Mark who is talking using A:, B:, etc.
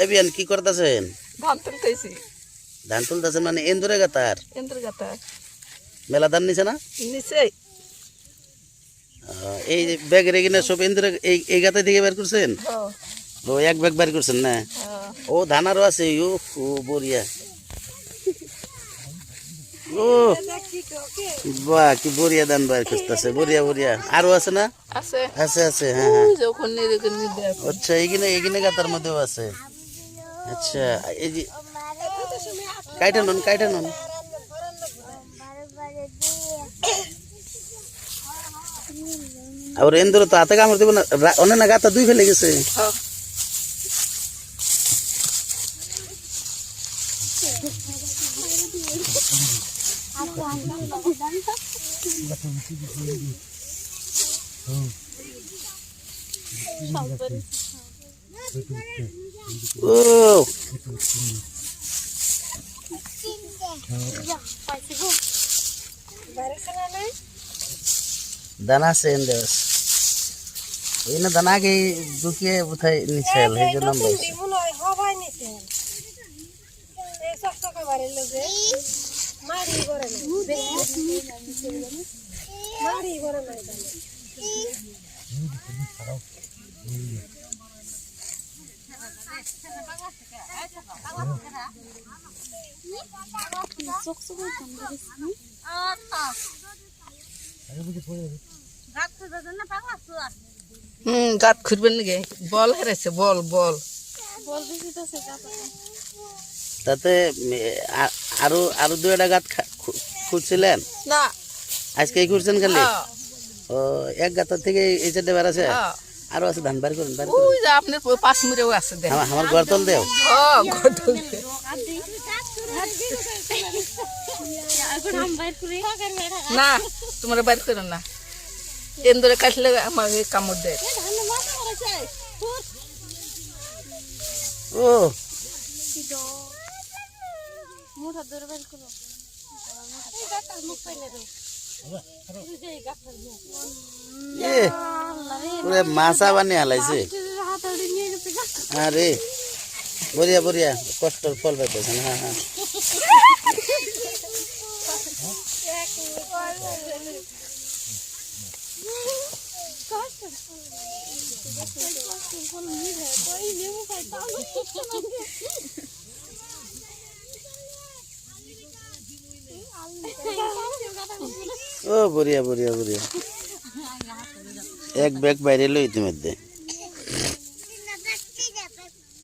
A: এবিয়ান কি করতেছেন?
B: ধান তুলতেছি।
A: ধান তুলতেছেন মানে এন্দুরে গাতার?
B: এন্দুর গাতার।
A: মেলা ধান নিছে না?
B: নিচে।
A: এই ব্যাগের এখানে সব এন্দুরে এই গাতা থেকে বের করছেন?
B: হ্যাঁ।
A: ও এক ব্যাগ বের করছেন না? ও ধান আরো আছে। ও বড়িয়া। ও বাহ, কি বড়িয়া ধান বের করতেছে। বড়িয়া বড়িয়া। আরো আছে না?
B: আছে।
A: আছে আছে, হ্যাঁ হ্যাঁ।
B: যখন
A: আচ্ছা, এইখানে এইখানে গাতার মধ্যেও আছে। আচ্ছা, এই যে কাইটা নন কাইটা নন। আর এন্দুরে তো হাতে কামড় দিব না, অনেক না গাতা দুই ফেলে গেছে। ও দানা আছে এন্দেস এই না দানা আগে ঢুকিয়ে কোথায় নিছেল এই জন্য বলছি।
B: গাত খুঁড়বেন নাকি? বল হেরেছে, বল বল।
A: তাতে আরো আরো দুইটা গাত খুঁজছিলেন
B: না,
A: আজকে খুঁজছেন খালি?
B: হ্যাঁ।
A: ও এক গাতার থেকে এই সাইডে বের আছে।
B: হ্যাঁ।
A: আরো আছে ধান বার করেন বার
B: ওই
A: করেন।
B: যে আপনার পাশ মুড়েও আছে দেখ।
A: আমার গর্তল দেও।
B: গর্তল দে। না, তোমরা বাইর করো না। এন্দুরে কাটলে আমাকে কামড় দেয়।
A: ও মাছা বানিয়ে হালাইছে। আরে বড়িয়া বড়িয়া, কষ্টর ফল পাইতেছেন। হ্যাঁ হ্যাঁ। ও বড়িয়া বড়িয়া বড়িয়া। এক ব্যাগ বাইরে লো ইতিমধ্যে।